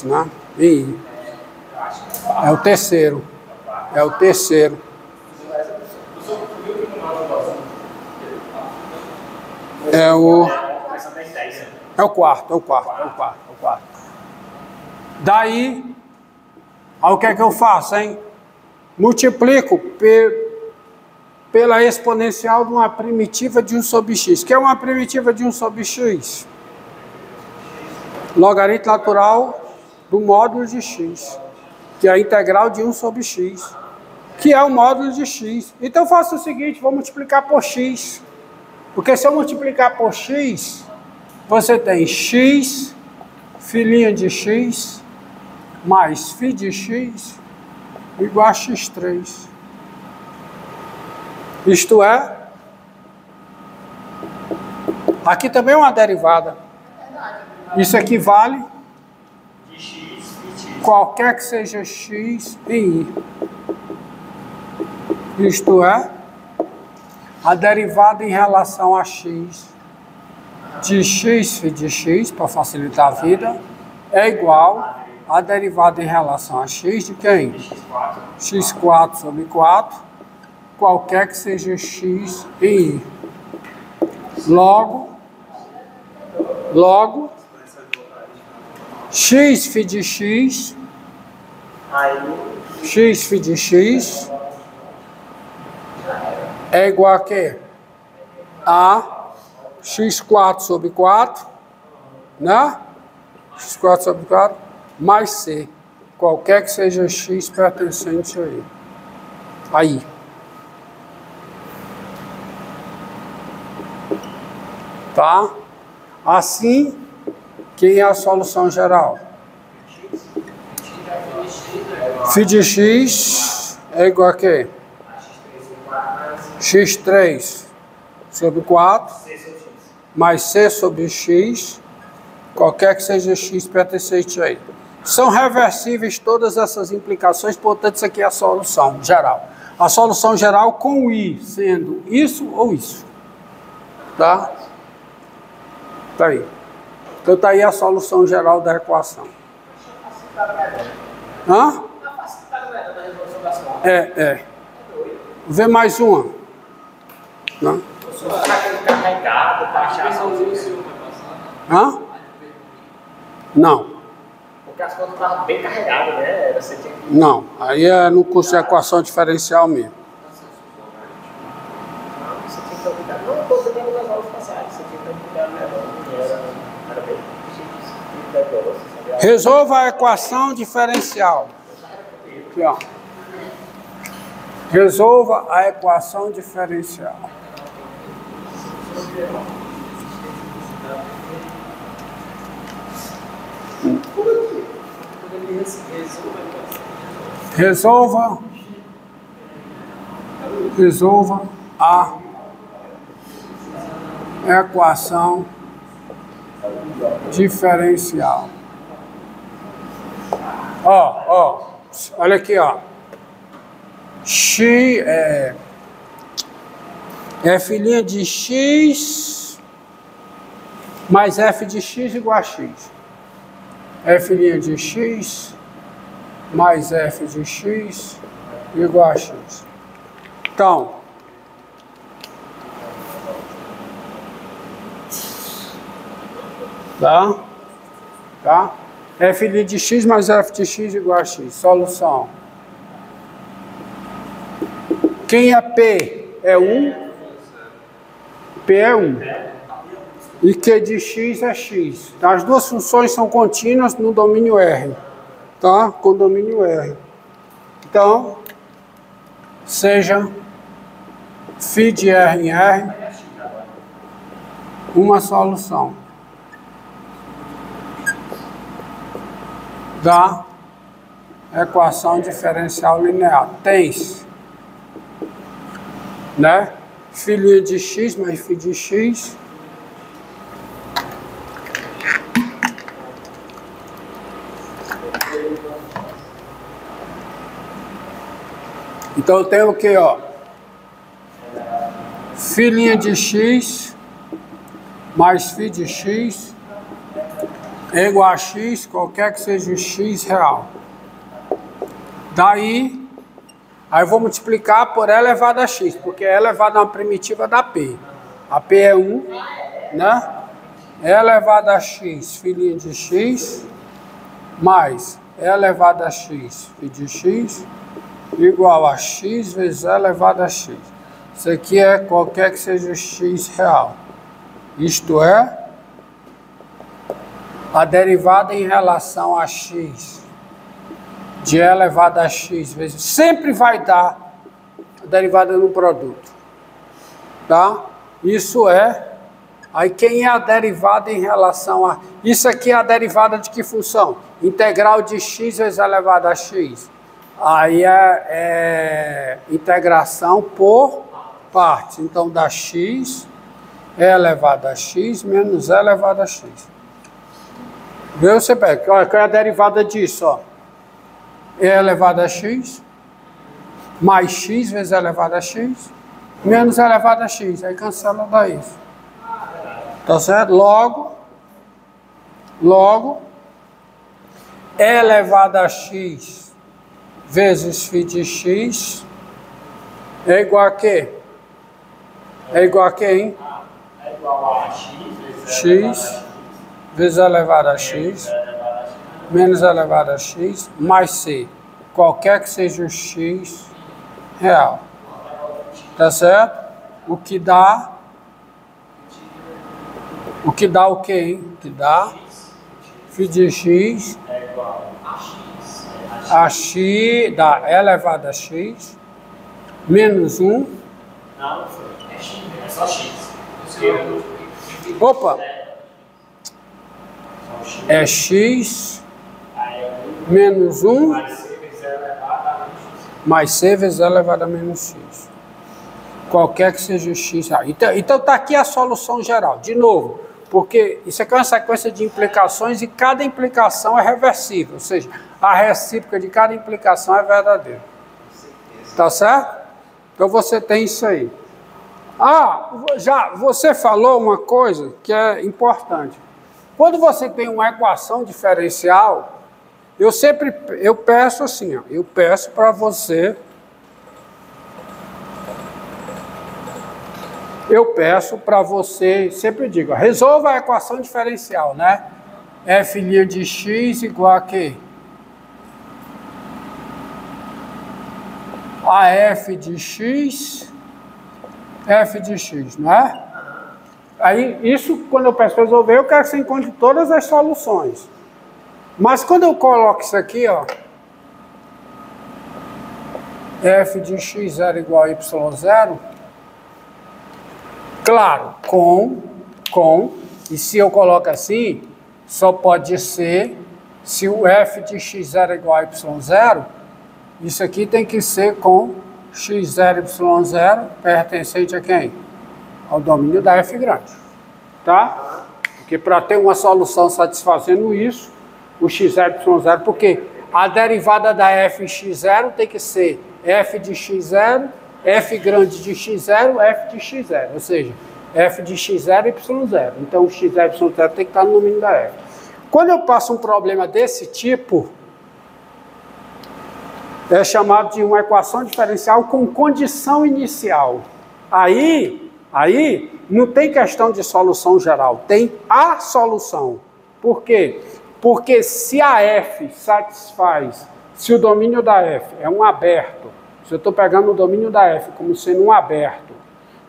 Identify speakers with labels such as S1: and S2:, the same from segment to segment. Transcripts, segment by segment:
S1: né? E é o terceiro. É o terceiro. É o quarto. Daí, aí o que é que eu faço, hein? Multiplico pela exponencial de uma primitiva de 1 sobre x. Que é uma primitiva de 1 sobre x? Logaritmo natural do módulo de x, que é a integral de 1 sobre x, que é o módulo de x. Então eu faço o seguinte, vou multiplicar por x. Porque se eu multiplicar por x, você tem x, filhinha de x, mais φ de x, igual a x3. Isto é, aqui também é uma derivada. Isso equivale qualquer que seja x em y. Isto é, a derivada em relação a x de x φ de x, para facilitar a vida, é igual a derivada em relação a x de quem? x4 sobre 4, qualquer que seja x em y. Logo, x φ de x, é igual a quê? A x4 sobre 4, né? x4 sobre 4, mais c, qualquer que seja x pertencente a ele. Aí. Tá? Assim, quem é a solução geral? φ de x é igual a quê? x3 sobre 4, mais c sobre x, qualquer que seja x pertencente a ele. São reversíveis todas essas implicações, portanto, isso aqui é a solução geral. A solução geral com o i sendo isso ou isso. Tá? Tá aí. Então tá aí a solução geral da equação. Hã? Vê mais uma. Não? Hã? Não.
S2: Porque as contas estavam bem carregadas, né?
S1: Não, aí é no curso de equação diferencial mesmo.
S2: Você tinha que obrigar. Não, estou tentando nas aulas passadas. Você tinha que obrigar, né? Era bem.
S1: Resolva a equação diferencial. Aqui, ó. Resolva a equação diferencial. Resolva a equação diferencial. Olha aqui, ó. X é filhinha de x mais f de x igual a x. É filhinha de x mais f de x igual a x. Então, tá? F de x mais f de x igual a x. Solução. Quem é P? É 1. P é 1. E Q de x é x. As duas funções são contínuas no domínio R. Tá? Com domínio R. Então, seja φ de R em R uma solução da equação diferencial linear. Tens, né? Filhinha de x mais φ de x então eu tenho o que, ó? Filhinha de x mais φ de x é igual a x, qualquer que seja o x real. Daí, aí eu vou multiplicar por e elevado a x, porque e elevado a uma primitiva da p. A p é 1, né? E elevado a x, filhinho de x, mais e elevado a x, filho de x, igual a x vezes e elevado a x. Isso aqui é qualquer que seja o x real. Isto é, a derivada em relação a x de e elevado a x vezes sempre vai dar a derivada no produto. Tá? Isso é. Aí quem é a derivada em relação a... Isso aqui é a derivada de que função? Integral de x vezes e elevado a x. Aí é integração por partes. Então dá x e elevado a x menos e elevado a x. Viu? Você pega. Qual é a derivada disso? Ó? E elevado a x mais x vezes e elevado a x menos e elevado a x. Aí cancela daí. Tá certo? Logo, e elevado a x vezes φ de x é igual a quê? É igual a quê, hein?
S2: É igual a
S1: x vezes elevado a x menos elevado a x mais c, qualquer que seja o x real. Tá certo? O que dá o quê, hein? O que dá φ de x
S2: é igual
S1: a x dá elevado a x menos 1.
S2: Não, é x, é só x.
S1: Opa! É x menos 1 mais c vezes elevado a menos x. Qualquer que seja o x. Então está aqui a solução geral. De novo, porque isso aqui é uma sequência de implicações e cada implicação é reversível. Ou seja, a recíproca de cada implicação é verdadeira. Tá certo? Então você tem isso aí. Já você falou uma coisa que é importante. Quando você tem uma equação diferencial, eu peço assim, ó, eu peço para você, sempre digo, ó, resolva a equação diferencial, né? F' de x igual a quê? A f de x, não é? Aí, isso, quando eu peço para resolver, eu quero que você encontre todas as soluções. Mas quando eu coloco isso aqui, ó, f de x0 igual a y0, claro, e se eu coloco assim, só pode ser, se o f de x0 igual a y0, isso aqui tem que ser com x0, y0, pertencente a quem? Ao domínio da f grande, tá? Porque para ter uma solução satisfazendo isso, o x0, y0, porque a derivada da f x0 tem que ser f de x0, f grande de x0, f de x0, ou seja, f de x0 e y0. Então o x0 e y0 tem que estar no domínio da f. Quando eu passo um problema desse tipo, é chamado de uma equação diferencial com condição inicial. Aí não tem questão de solução geral, tem a solução. Por quê? Porque se a f satisfaz, se o domínio da f é um aberto, se eu estou pegando o domínio da f como sendo um aberto,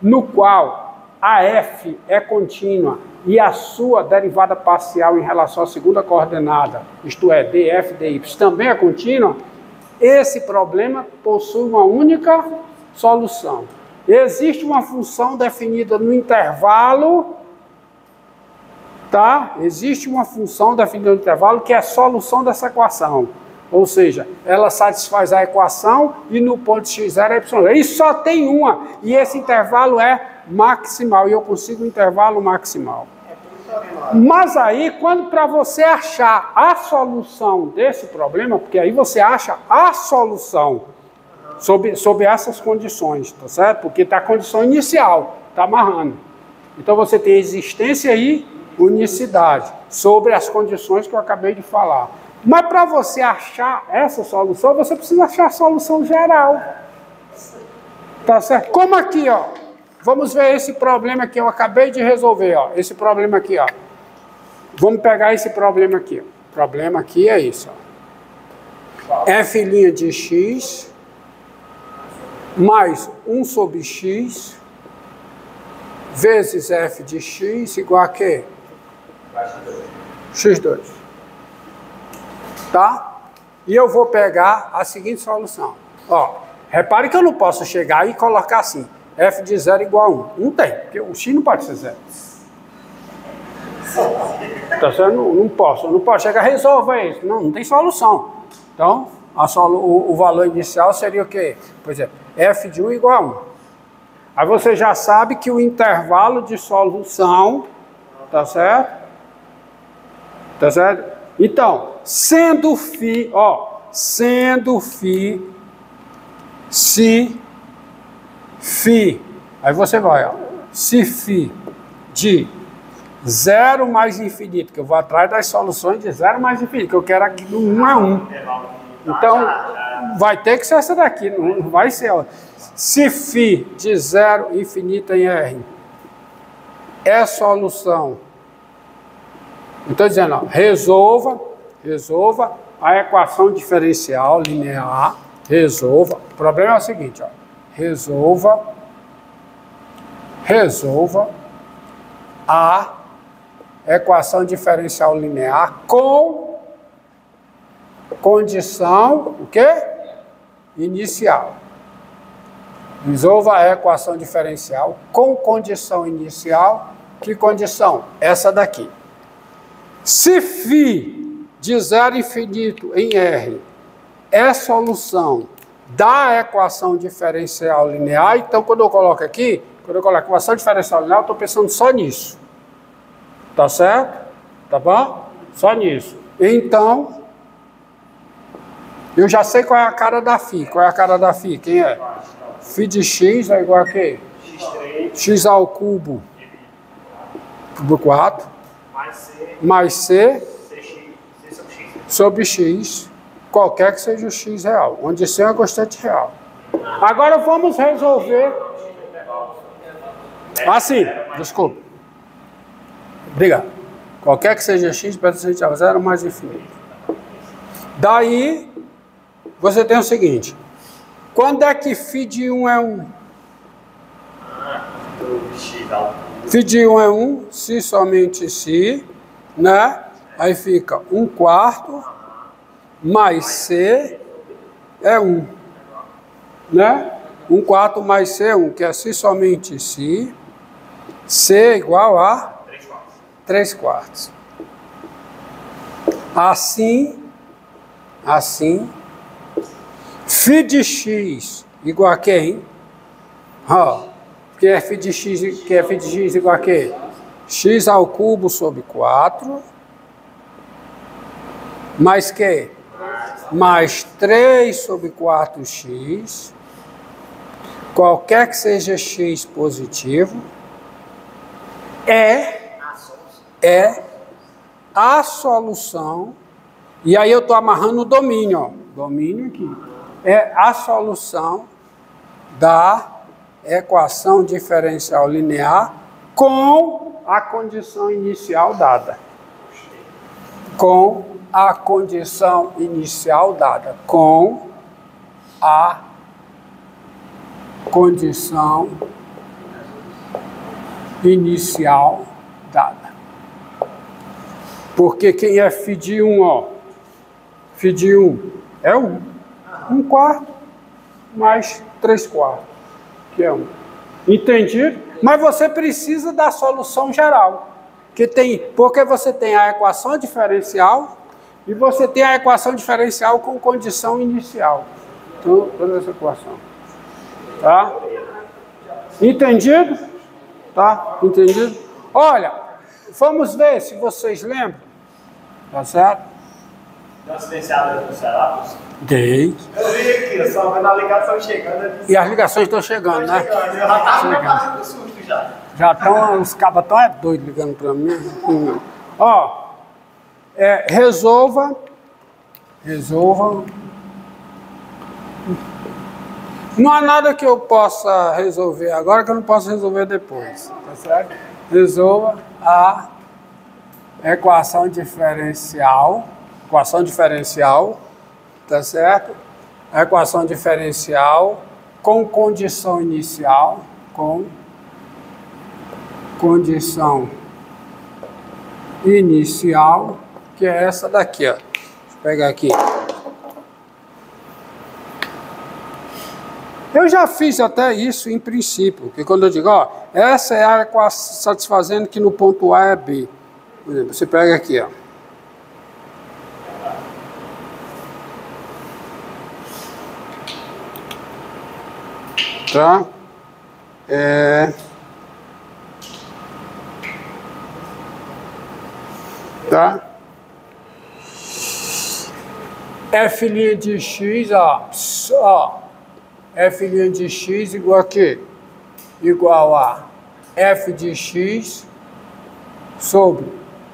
S1: no qual a f é contínua e a sua derivada parcial em relação à segunda coordenada, isto é, df, dy, também é contínua, esse problema possui uma única solução. Existe uma função definida no intervalo, tá? Existe uma função definida no intervalo que é a solução dessa equação. Ou seja, ela satisfaz a equação e no ponto x0 é y0. E só tem uma, e esse intervalo é maximal, e eu consigo o intervalo maximal. Mas aí, quando para você achar a solução desse problema, porque aí você acha a solução sob essas condições, tá certo? Porque está a condição inicial, está amarrando. Então você tem existência e unicidade. sobre as condições que eu acabei de falar. Mas para você achar essa solução, você precisa achar a solução geral. Tá certo? Como aqui, ó. Vamos ver esse problema que eu acabei de resolver, ó. Esse problema aqui, ó. Vamos pegar esse problema aqui. O problema aqui é isso, ó. F' de x mais 1 sobre x vezes f de x igual a quê? x2. Tá? E eu vou pegar a seguinte solução. Ó, repare que eu não posso chegar e colocar assim, f de 0 igual a 1. Não tem, porque o x não pode ser 0. Tá certo? Não posso chegar, resolva isso. Não tem solução. Então, o valor inicial seria o quê? Por exemplo, f de 1 igual a 1. Aí você já sabe que o intervalo de solução, tá certo? Tá certo? Então, sendo φ, ó, sendo φ, se φ, aí você vai, ó, se φ de 0 mais infinito, que eu vou atrás das soluções de 0 mais infinito, que eu quero aqui do 1 a 1. Então, vai ter que ser essa daqui, não vai ser, ó. Se φ de 0 infinito em R é solução. Estou dizendo, ó, resolva a equação diferencial linear, resolva. O problema é o seguinte, ó, resolva a equação diferencial linear com condição, o quê? Inicial. Resolva a equação diferencial com condição inicial. Que condição? Essa daqui. Se φ de 0 infinito em R é solução da equação diferencial linear, então quando eu coloco aqui, quando eu coloco equação diferencial linear, eu estou pensando só nisso. Tá certo? Tá bom? Só nisso. Então, eu já sei qual é a cara da φ. Qual é a cara da φ? Quem é? Φ de x é igual a quê? X ao cubo por 4 mais c sobre x, qualquer que seja o x real, onde c é uma constante real. Agora vamos resolver assim, desculpa. Obrigado. Qualquer que seja x, pertencente a 0 mais infinito. Daí, você tem o seguinte. Quando é que φ de 1 é 1? Φ de 1 é 1, se somente se, né? Aí fica 1/4 mais c é 1, né? 1/4 mais c é 1, que é se somente se, c é igual a 3/4. Assim, φ de x igual a quem? Ó, que é f de x igual a quê? X ao cubo sobre 4, mais que? Mais 3 sobre 4x, qualquer que seja x positivo, é a solução, e aí eu estou amarrando o domínio, ó, domínio aqui, é a solução da equação diferencial linear com a condição inicial dada. Com a condição inicial dada. Com a condição inicial dada. Porque quem é φ de 1, ó, φ de 1 é 1. 1/4 mais 3/4, que é 1. Entendido? Mas você precisa da solução geral. Porque você tem a equação diferencial e você tem a equação diferencial com condição inicial. Então, toda essa equação. Tá? Entendido? Tá? Entendido? Olha, vamos ver se vocês lembram. Tá certo?
S2: Deu uma silenciada no celular?
S1: Dei.
S2: Eu vi aqui, só vendo a ligação chegando.
S1: E as ligações estão chegando, né?
S2: Eu já estava preparado pro susto já.
S1: Já estão, os cabos estão doidos ligando para mim. Ó, resolva. Não há nada que eu possa resolver agora que eu não posso resolver depois. Tá certo? Resolva a equação diferencial. Tá certo? A equação diferencial com condição inicial. Com condição inicial, que é essa daqui, ó. Deixa eu pegar aqui. Eu já fiz até isso em princípio, que quando eu digo, ó, essa é a equação satisfazendo que no ponto A é B. Por exemplo, você pega aqui, ó. Tá? Tá? F' de x, ó, F' de x igual a quê? Igual a f de x sobre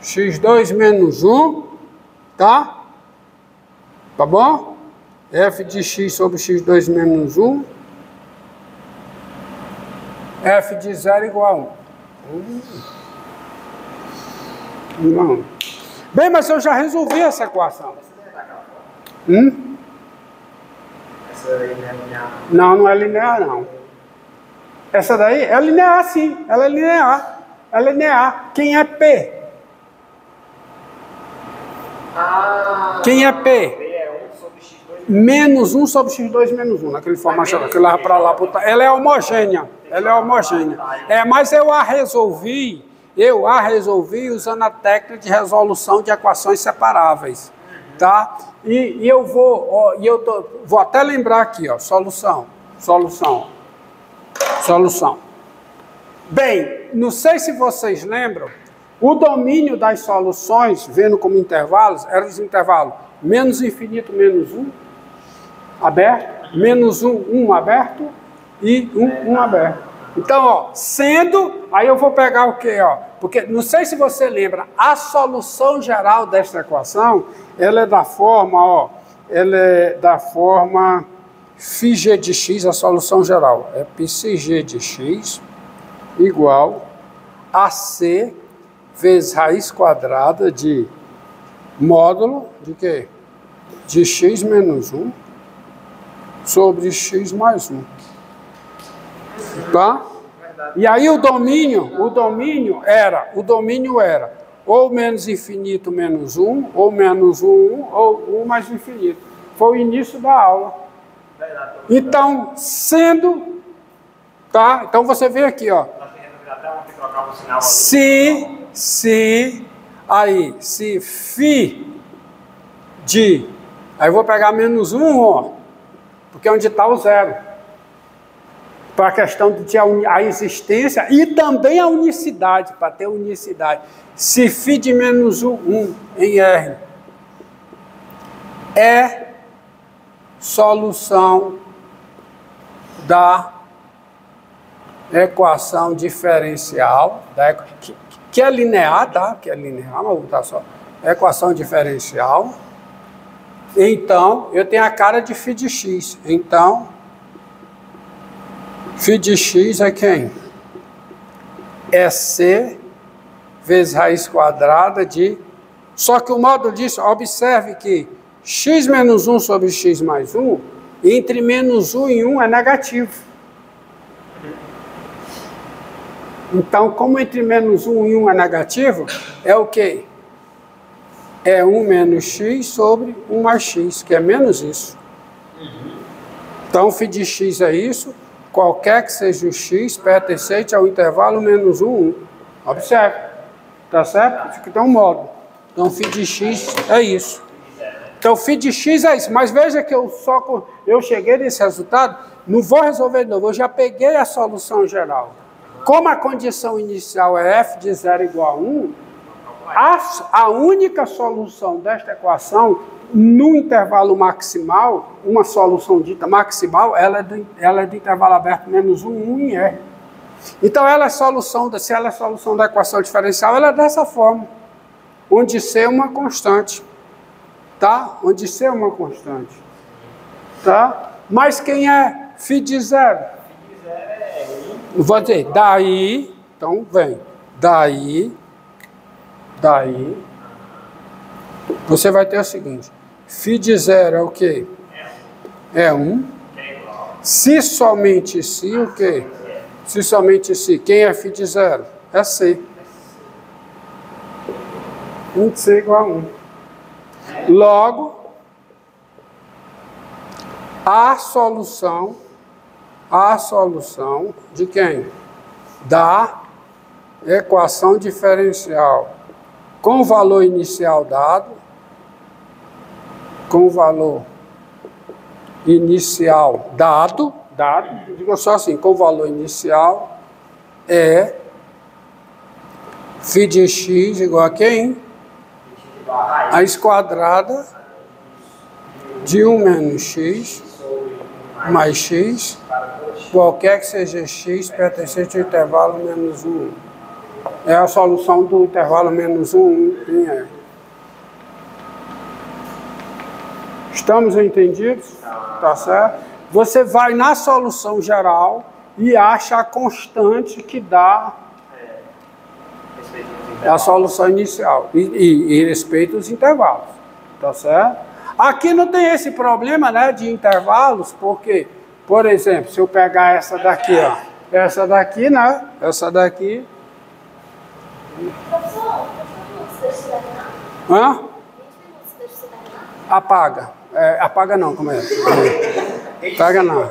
S1: x2 menos 1, tá? Tá bom? F de x sobre x2 menos 1, f de 0 igual a 1. Não. Bem, mas eu já resolvi essa equação.
S2: Essa aí não é linear.
S1: Não, não é linear, não. Essa daí é linear, sim. Ela é linear. Ela é linear. Quem é P? Quem é P?
S2: P é 1 sobre x2.
S1: Menos 1 sobre x2 menos 1. Naquele formato que leva para lá. Ela é homogênea. Ela é homogênea. Mas eu a resolvi usando a técnica de resolução de equações separáveis. Tá? E eu vou até lembrar aqui, ó, solução. Bem, não sei se vocês lembram, o domínio das soluções, vendo como intervalos, era os intervalos menos infinito, menos 1, aberto, menos 1, 1 aberto, e 1 aberto. Então, ó, sendo, aí eu vou pegar o quê, ó? Porque, não sei se você lembra, a solução geral desta equação, ela é da forma, φg de x, a solução geral. É πg de x igual a c vezes raiz quadrada de módulo de quê? De x menos 1 sobre x mais 1. Tá? E aí o domínio era ou menos infinito menos 1, ou menos 1, 1, ou 1 mais infinito. Foi o início da aula. Então, sendo, tá? Então você vê aqui, ó. Se φ de, aí eu vou pegar menos 1, ó, porque é onde está o zero. Para a questão de a existência e também a unicidade, para ter unicidade. Se φ de menos 1 em R é solução da equação diferencial, que é linear, tá? Que é linear, mas vou botar só. Equação diferencial. Então, eu tenho a cara de φ de x. Então, φ de x é quem? É c vezes raiz quadrada de... Só que o módulo disso, observe que x menos 1 sobre x mais 1, entre menos 1 e 1 é negativo. Então, como entre menos 1 e 1 é negativo, é o quê? É 1 menos x sobre 1 mais x, que é menos isso. Então, φ de x é isso. Qualquer que seja o x, pertencente ao intervalo menos 1, 1. Observe. Tá certo? Fica então um módulo. Então, φ de x é isso. Então, φ de x é isso. Mas veja que eu cheguei nesse resultado, não vou resolver de novo. Eu já peguei a solução geral. Como a condição inicial é f de 0 igual a 1, a única solução desta equação, no intervalo maximal, uma solução dita maximal, ela é do intervalo aberto menos 1, 1 em R. Então, se ela é solução da equação diferencial, ela é dessa forma. onde C é uma constante. Tá? Onde C é uma constante. Tá? Mas quem é φ de zero?
S2: Φ de zero é 1.
S1: Vou dizer, daí, então vem, daí, você vai ter o seguinte, φ de zero é o quê? É 1. Se somente se, o quê? Se somente se, quem é φ de zero? É C. 1 de C igual a 1. Logo, a solução de quem? Da equação diferencial com o valor inicial dado, digo só assim, com o valor inicial é φ de x igual a quem? A raiz quadrada de 1 menos x mais x, qualquer que seja x pertencente ao intervalo menos 1. É a solução do intervalo menos 1 em E. Estamos entendidos? Tá certo? Você vai na solução geral e acha a constante que dá a solução inicial. E respeita os intervalos. Tá certo? Aqui não tem esse problema, né, de intervalos, porque, por exemplo, se eu pegar essa daqui, ó, essa daqui, né, essa daqui... Hã? Apaga. Apaga não, como é? Apaga não.